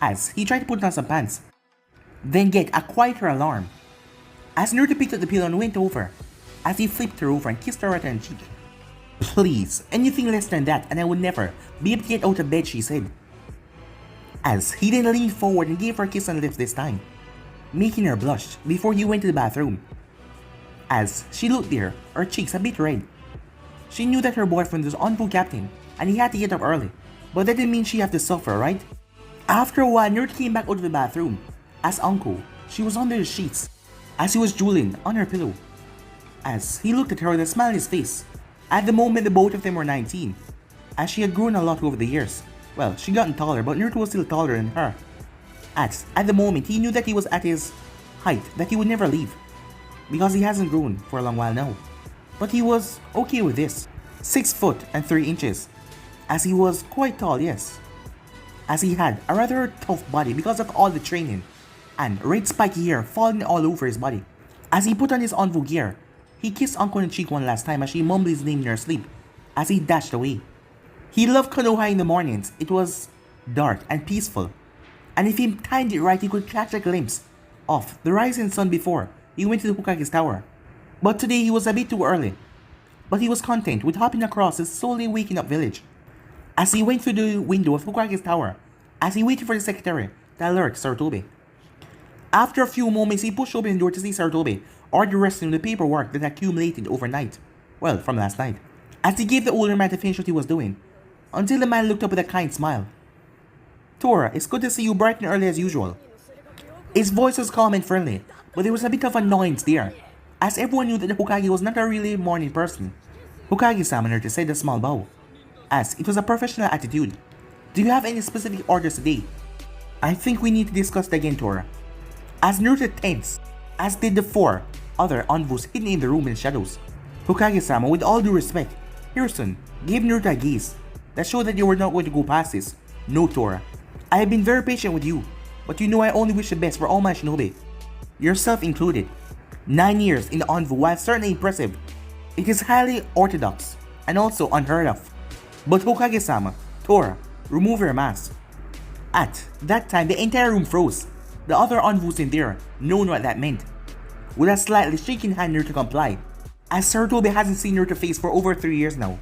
as he tried to put on some pants, then get a quieter alarm. As Naruto picked up the pillow and went over, as he flipped her over and kissed her right on the cheek. "Please, anything less than that and I would never be able to get out of bed," she said. As he then leaned forward and gave her a kiss on the lips this time, making her blush before he went to the bathroom. As she looked there, her cheeks a bit red. She knew that her boyfriend was Anbu captain and he had to get up early, but that didn't mean she had to suffer, right? After a while, Naruto came back out of the bathroom. As Anko, she was under the sheets, as he was drooling on her pillow. As he looked at her with a smile on his face. At the moment, the both of them were 19, as she had grown a lot over the years. Well, she gotten taller, but Naruto was still taller than her. At the moment, he knew that he was at his height, that he would never leave, because he hasn't grown for a long while now. But he was okay with this. 6 foot and 3 inches, as he was quite tall, yes. As he had a rather tough body because of all the training, and red spiky hair falling all over his body. As he put on his Anbu gear, he kissed Anko on the cheek one last time as she mumbled his name in her sleep, as he dashed away. He loved Konoha in the mornings. It was dark and peaceful, and if he timed it right, he could catch a glimpse of the rising sun before he went to the Hokage's tower. But today he was a bit too early, but he was content with hopping across his slowly waking up village. As he went through the window of Hokage's tower, as he waited for the secretary to alert Sarutobi. After a few moments, he pushed open the door to see Sarutobi order the rest of the paperwork that accumulated overnight, well, from last night. As he gave the older man to finish what he was doing, until the man looked up with a kind smile. "Tora, it's good to see you bright and early as usual." His voice was calm and friendly, but there was a bit of annoyance there, as everyone knew that the Hokage was not a really morning person. "Hokage-sama," Naruto said, a small bow, as it was a professional attitude. "Do you have any specific orders today?" "I think we need to discuss it again, Tora." As Naruto tensed, as did the 4 other Anbus hidden in the room in the shadows. "Hokage-sama, with all due respect," Hirusun gave Naruto a gaze that showed that they were not going to go past this. "No, Tora. I have been very patient with you, but you know I only wish the best for all my shinobi, yourself included. 9 years in the Anbu, while certainly impressive, it is highly orthodox and also unheard of. But Hokage-sama, Tora, remove your mask." At that time, the entire room froze. The other Anbus in there, knowing what that meant. With a slightly shaking hand, Naruto complied, as Sarutobi hasn't seen Naruto's face for over 3 years now.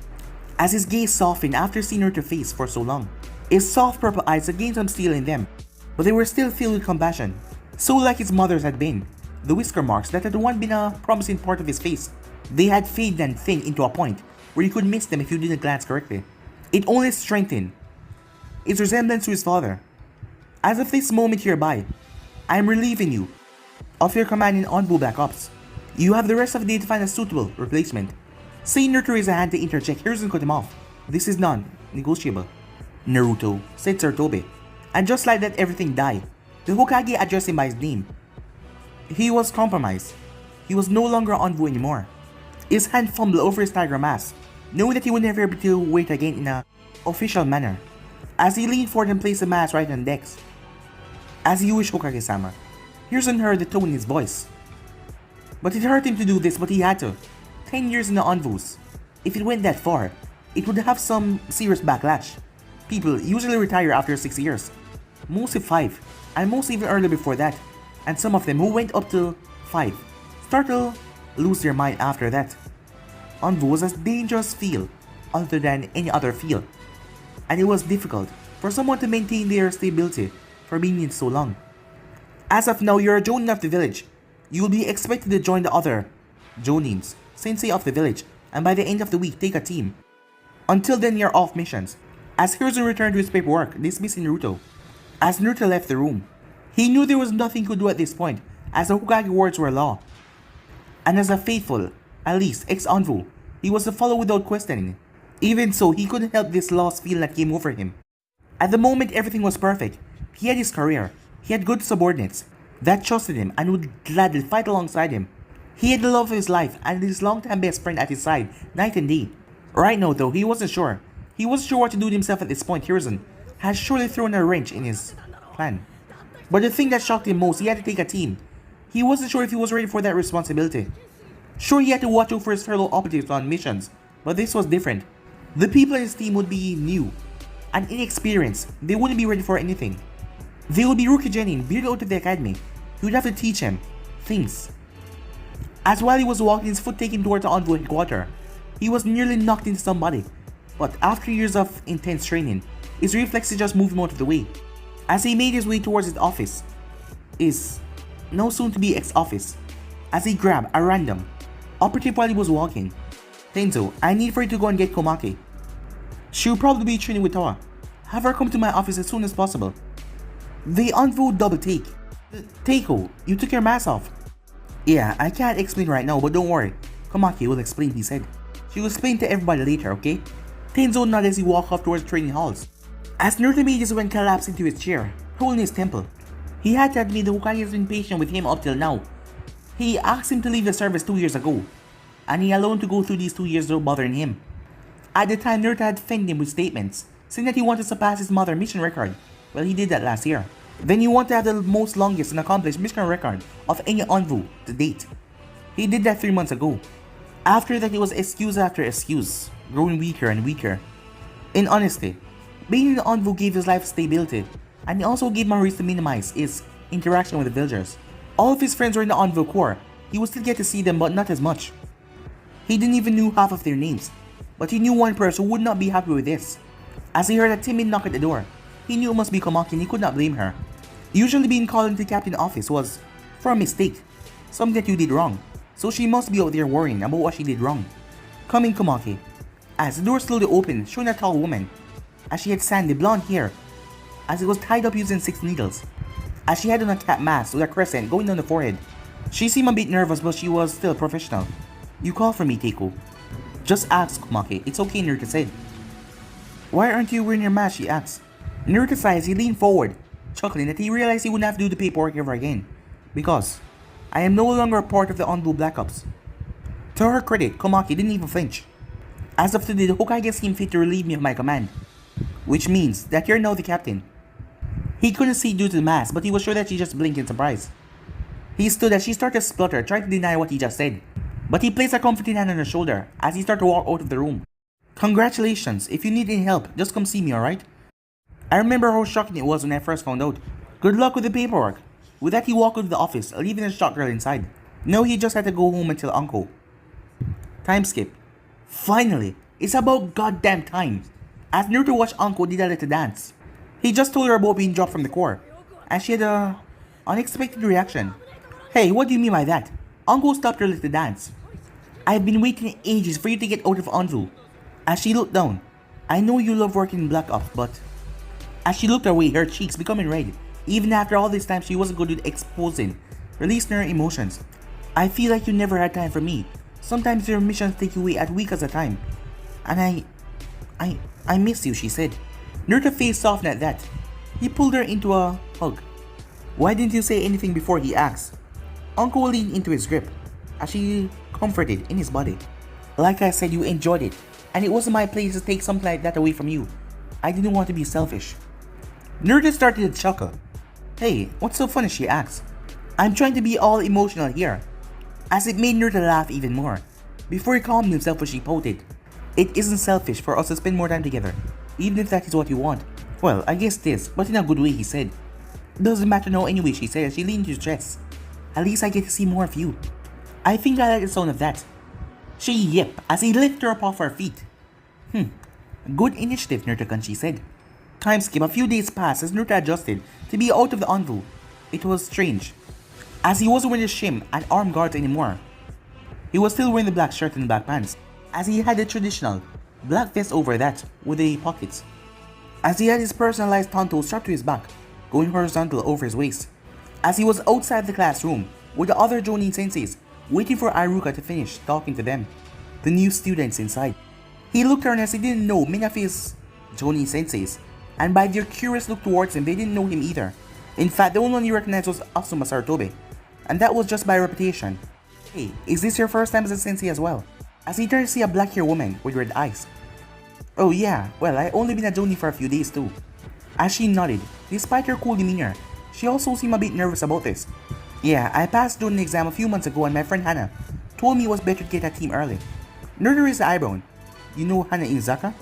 As his gaze softened after seeing Naruto's face for so long, his soft purple eyes had gained some steel in them, but they were still filled with compassion. So like his mother's had been, the whisker marks that had once been a promising part of his face, they had faded and thinned into a point where you could miss them if you didn't glance correctly. It only strengthened its resemblance to his father. "As of this moment hereby, I am relieving you of your command in Anbu Black Ops. You have the rest of the day to find a suitable replacement." Seeing Naruto raise a hand to interject, Hiruzen cut him off. "This is non-negotiable, Naruto," said Sarutobi. And just like that, everything died. The Hokage addressed him by his name. He was compromised. He was no longer Anbu anymore. His hand fumbled over his tiger mask, knowing that he would never be able to wear it again in an official manner. As he leaned forward and placed the mask right on Dex. "As you wish, Hokage-sama." Hiruzen heard the tone in his voice. But it hurt him to do this, but he had to. 10 years in the Anbus. If it went that far, it would have some serious backlash. people usually retire after 6 years. Mostly 5, and most even earlier before that. And some of them who went up to 5 start to lose their mind after that. Anbu was a dangerous field other than any other field. And it was difficult for someone to maintain their stability for being in so long. As of now, you're a Jonin of the village. You will be expected to join the other Jonins, sensei of the village, and by the end of the week, take a team. Until then, you're off missions. As Hiruzen returned to his paperwork, dismissing Naruto. As Naruto left the room, he knew there was nothing he could do at this point, as the Hokage words were law. And as a faithful, at least, ex-Anbu, he was to follow without questioning. Even so, he couldn't help this lost feeling that came over him. At the moment, everything was perfect. He had his career, he had good subordinates that trusted him and would gladly fight alongside him. He had the love of his life and his longtime best friend at his side, night and day. Right now though, he wasn't sure. He wasn't sure what to do with himself at this point. Hiruzen had surely thrown a wrench in his plan. But the thing that shocked him most, he had to take a team. He wasn't sure if he was ready for that responsibility. Sure, he had to watch out for his fellow operatives on missions, but this was different. The people in his team would be new and inexperienced. They wouldn't be ready for anything. They would be rookie genin, bearded out of the academy. He would have to teach him things. As while he was walking, his foot taken towards the Anbu headquarters, he was nearly knocked into somebody. But after years of intense training, his reflexes just moved him out of the way. As he made his way towards his office, his now soon to be ex-office, as he grabbed a random operative while he was walking. Tenzo, I need for you to go and get Komaki. She will probably be training with Toa. Have her come to my office as soon as possible. The Anbu double take. Teiko, you took your mask off. Yeah, I can't explain right now, but don't worry. Komaki will explain, he said. She will explain to everybody later, okay? Tenzo nodded as he walked off towards the training halls. As Naruto made his way and collapsed into his chair, holding his temple, he had to admit the Hokage has been patient with him up till now. He asked him to leave the service 2 years ago, and he allowed him to go through these 2 years without bothering him. At the time, Naruto had fended him with statements, saying that he wanted to surpass his mother mission record. Well, he did that last year. Then he wanted to have the most longest and accomplished mission record of any Anbu to date. He did that 3 months ago. After that, it was excuse after excuse, growing weaker and weaker. In honesty, being in the Anbu gave his life stability, and it also gave him a reason to minimize his interaction with the villagers. All of his friends were in the Anbu Corps. He would still get to see them, but not as much. He didn't even know half of their names, but he knew one person who would not be happy with this. As he heard a timid knock at the door, he knew it must be Komaki and he could not blame her. Usually being called into the captain's office was for a mistake, something that you did wrong, so she must be out there worrying about what she did wrong. Come in, Komaki. As the door slowly opened, showing a tall woman, as she had sandy blonde hair, as it was tied up using 6 needles, as she had on a cap mask with a crescent going down the forehead. She seemed a bit nervous, but she was still professional. You called for me, Teiko. Just ask, Komaki. It's okay, Naruto said. Why aren't you wearing your mask, she asked. Naruto sighed as he leaned forward, chuckling that he realized he wouldn't have to do the paperwork ever again. Because I am no longer a part of the Anbu Black Ops. To her credit, Komaki didn't even flinch. As of today, the Hokage seemed fit to relieve me of my command, which means that you're now the captain. He couldn't see due to the mask, but he was sure that she just blinked in surprise. He stood as she started to splutter, trying to deny what he just said, but he placed a comforting hand on her shoulder as he started to walk out of the room. Congratulations, if you need any help, just come see me, alright? I remember how shocking it was when I first found out. Good luck with the paperwork. With that, he walked out of the office, leaving the shocked girl inside. Now he just had to go home and tell Anko. Time skip. Finally, it's about goddamn time. As Naruto watched Anko did a little dance. He just told her about being dropped from the Corps, and she had a unexpected reaction. Hey, what do you mean by that? Anko stopped her little dance. I've been waiting ages for you to get out of Anbu. As she looked down, I know you love working in Black Ops, but... As she looked away, her cheeks becoming red. Even after all this time, she wasn't good with exposing, releasing her emotions. I feel like you never had time for me. Sometimes your missions take you away at weeks at a time. And I miss you, she said. Naruto's face softened at that. He pulled her into a hug. Why didn't you say anything before, he asked. Anko leaned into his grip, as she comforted in his body. Like I said, you enjoyed it, and it wasn't my place to take something like that away from you. I didn't want to be selfish. Naruto started to chuckle. Hey, what's so funny, she asked. I'm trying to be all emotional here. As it made Naruto laugh even more. Before he calmed himself, as she pouted. It isn't selfish for us to spend more time together. even if that is what you want. Well, I guess this, but in a good way, he said. Doesn't matter now anyway, she said as she leaned his chest. At least I get to see more of you. I think I like the sound of that. She yipped as he lifted her up off her feet. Good initiative, Naruto, she said. Time skip, a few days passed as Naruto adjusted to be out of the Anbu. It was strange, as he wasn't wearing the shim and arm guards anymore. He was still wearing the black shirt and black pants, as he had the traditional black vest over that with the pockets. As he had his personalized tanto strapped to his back, going horizontal over his waist. As he was outside the classroom with the other Jonin senseis, waiting for Iruka to finish talking to them, the new students inside. He looked around as he didn't know many of his Jonin senseis, and by their curious look towards him, they didn't know him either. In fact, the only one he recognized was Asuma Sarutobe, and that was just by reputation. Hey, is this your first time as a sensei as well? As he turned to see a black-haired woman with red eyes. Oh yeah, well, I only been a Jonin for a few days too. As she nodded, despite her cool demeanor, she also seemed a bit nervous about this. Yeah, I passed Jonin exam a few months ago and my friend Hana told me it was better to get a team early. Naruto raised the eyebrow. You know Hana Inazaka?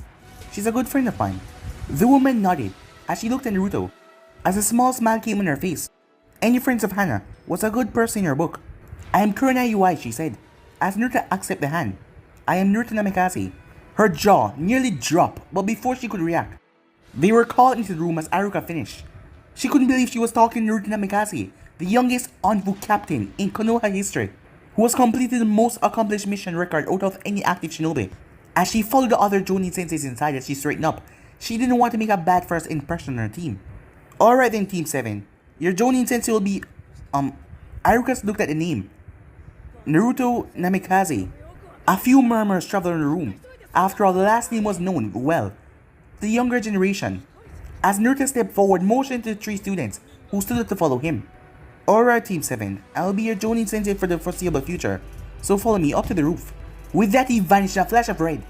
She's a good friend of mine. The woman nodded as she looked at Naruto, as a small smile came on her face. Any friends of Hana was a good person in your book. I am Kurona UI, she said, as Naruto accepted the hand. I am Naruto Namikaze. Her jaw nearly dropped, but before she could react, they were called into the room as Iruka finished. She couldn't believe she was talking to Naruto Namikaze, the youngest Anbu captain in Konoha history, who has completed the most accomplished mission record out of any active shinobi. As she followed the other Jonin senseis inside as she straightened up, she didn't want to make a bad first impression on her team. Alright then, Team 7. Your Jonin sensei will be... Iruka looked at the name. Naruto Namikaze. A few murmurs traveled in the room. After all, the last name was known well. The younger generation. As Naruto stepped forward, motioned to the 3 students who stood up to follow him. Alright, Team 7. I'll be your Jonin sensei for the foreseeable future, so follow me up to the roof. With that, he vanished in a flash of red,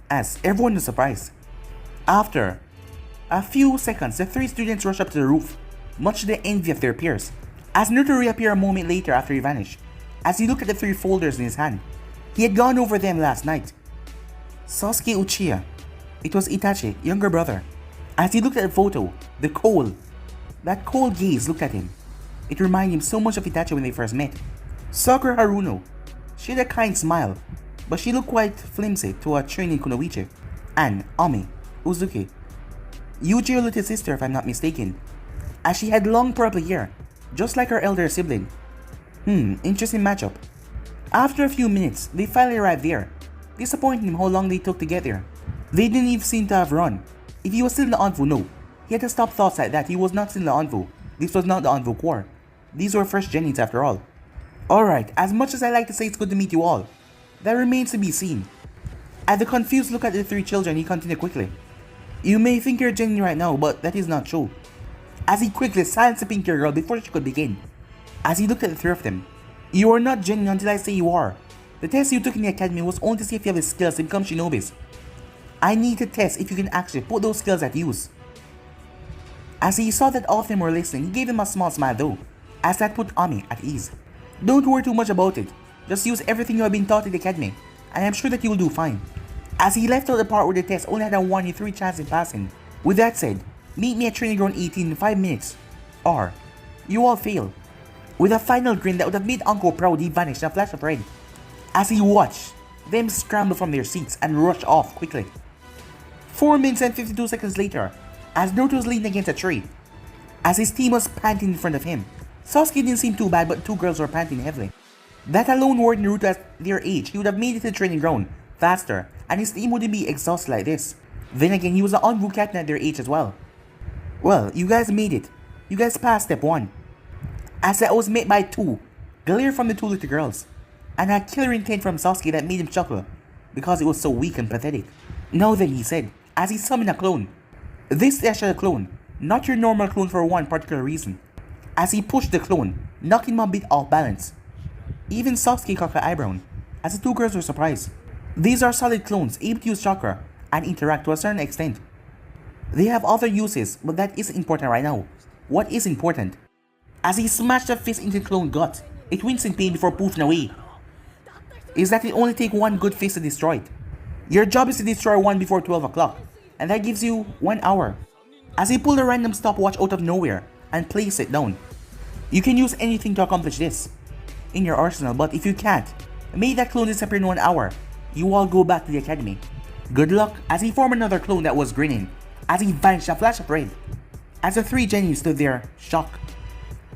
as everyone was surprised. After a few seconds, the 3 students rushed up to the roof, much to the envy of their peers, as Naruto reappeared a moment later after he vanished. As he looked at the 3 folders in his hand, he had gone over them last night. Sasuke Uchiha. It was Itachi, younger brother. As he looked at the photo, that cold gaze looked at him. It reminded him so much of Itachi when they first met. Sakura Haruno. She had a kind smile, but she looked quite flimsy to a training kunoichi. And Ami Uzuki. Yuji's little sister, if I'm not mistaken, as she had long purple hair, just like her elder sibling. Interesting matchup. After a few minutes, they finally arrived there, disappointing him how long they took to get there. They didn't even seem to have run. If he was still in the Anbu, no. He had to stop thoughts like that. He was not still in the Anbu. This was not the Anbu Corps. These were first Genins after all. Alright, as much as I like to say it's good to meet you all, that remains to be seen. At the confused look at the 3 children, he continued quickly. You may think you're Genin right now, but that is not true. As he quickly silenced the pink girl before she could begin. As he looked at the 3 of them. You are not Genin until I say you are. The test you took in the academy was only to see if you have the skills to become shinobis. I need to test if you can actually put those skills at use. As he saw that all of them were listening, he gave them a small smile though, as that put Ami at ease. Don't worry too much about it. Just use everything you have been taught in the academy, and I'm sure that you will do fine. As he left out the part where the test only had a 1 in 3 chance in passing. With that said, meet me at training ground 18 in 5 minutes. Or, you all fail. With a final grin that would have made Anko proud, he vanished in a flash of red. As he watched them scramble from their seats and rush off quickly. 4 minutes and 52 seconds later, as Naruto was leaning against a tree, as his team was panting in front of him. Sasuke didn't seem too bad, but 2 girls were panting heavily. That alone worried Naruto at their age. He would have made it to the training ground faster, and his team wouldn't be exhausted like this. Then again, he was an Anbu captain at their age as well. Well, you guys made it. You guys passed step 1. As that was met by 2, glare from the 2 little girls, and a killer intent from Sasuke that made him chuckle, because it was so weak and pathetic. Now then, he said, as he summoned a clone. This is a clone, not your normal clone for one particular reason. As he pushed the clone, knocking him a bit off balance. Even Sasuke cocked an eyebrow, as the 2 girls were surprised. These are solid clones able to use chakra and interact to a certain extent. They have other uses, but that isn't important right now. What is important? As he smashed a fist into the clone gut, it winced in pain before poofing away. Is that it only takes 1 good fist to destroy it. Your job is to destroy 1 before 12 o'clock. and that gives you 1 hour. As you pull a random stopwatch out of nowhere and place it down. You can use anything to accomplish this in your arsenal, but if you can't, make that clone disappear in 1 hour. You all go back to the academy. Good luck, as he formed another clone that was grinning, as he vanished a flash of red. As the three genis stood there, shocked.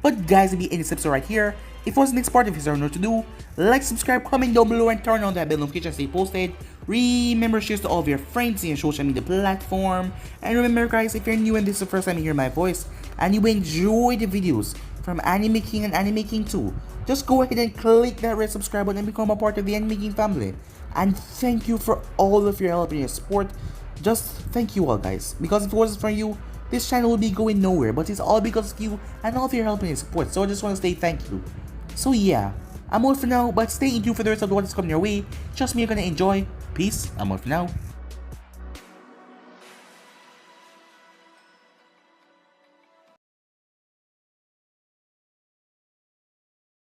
But guys, if you any tips right here, if what's the next part of his know to do, like, subscribe, comment down below, and turn on that bell notification to stay posted. Remember, share to all of your friends in your social media platform. And remember guys, if you're new and this is the first time you hear my voice, and you enjoy the videos from Anime King and Anime King 2, just go ahead and click that red subscribe button and become a part of the Anime King family. And thank you for all of your help and your support. Just thank you all guys, because if it wasn't for you, this channel would be going nowhere, but it's all because of you and all of your help and your support, so I just want to say thank you. So yeah, I'm out for now, but stay tuned for the rest of what is coming your way. Trust me, you're gonna enjoy. Peace, I'm out for now.